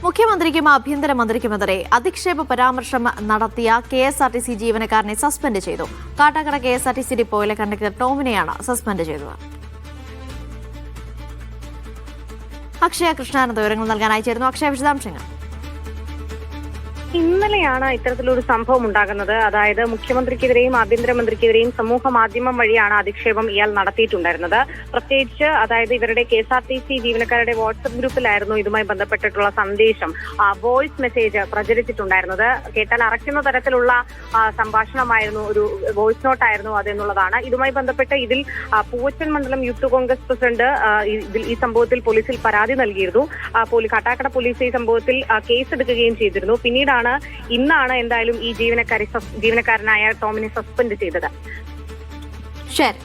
മുഖ്യമന്ത്രിക്കും ആഭ്യന്തരമന്ത്രിക്കുമെതിരെ അധിക്ഷേപ പരാമർശം നടത്തിയ KSRTC ജീവനക്കാരനെ സസ്പെൻഡ് ചെയ്തു. കാട്ടാക്കട KSRTC ഡിപ്പോയിലെ കണ്ടക്ടർ ടോമിനെയാണ് സസ്പെൻഡ് ചെയ്തത്. അക്ഷയ കൃഷ്ണാനന്ദ വിവരങ്ങൾ നൽകാനായി ചേരുന്നു. അക്ഷയ, വിശദാംശങ്ങൾ. ഇന്നലെയാണ് ഇത്തരത്തിലൊരു സംഭവം ഉണ്ടാകുന്നത്. അതായത് മുഖ്യമന്ത്രിക്കെതിരെയും ആഭ്യന്തരമന്ത്രിക്കെതിരെയും സമൂഹ മാധ്യമം വഴിയാണ് അധിക്ഷേപം ഇയാൾ നടത്തിയിട്ടുണ്ടായിരുന്നത്. പ്രത്യേകിച്ച് അതായത് ഇവരുടെ KSRTC ജീവനക്കാരുടെ വാട്സ്ആപ്പ് ഗ്രൂപ്പിലായിരുന്നു ഇതുമായി ബന്ധപ്പെട്ടിട്ടുള്ള സന്ദേശം, വോയിസ് മെസ്സേജ് പ്രചരിച്ചിട്ടുണ്ടായിരുന്നത്. കേട്ടാൽ അറയ്ക്കുന്ന തരത്തിലുള്ള സംഭാഷണമായിരുന്നു, ഒരു വോയിസ് നോട്ടായിരുന്നു അതെന്നുള്ളതാണ്. ഇതുമായി ബന്ധപ്പെട്ട് ഇതിൽ പൂവച്ചൽ മണ്ഡലം യൂത്ത് കോൺഗ്രസ് പ്രസിഡന്റ് ഈ സംഭവത്തിൽ പോലീസിൽ പരാതി നൽകിയിരുന്നു. കാട്ടാക്കട പോലീസ് ഈ സംഭവത്തിൽ കേസെടുക്കുകയും ചെയ്തിരുന്നു. ഇന്നാണ് എന്തായാലും ഈ ജീവനക്കാരനായ ടോമിനെ സസ്പെൻഡ് ചെയ്തത്. ശരി.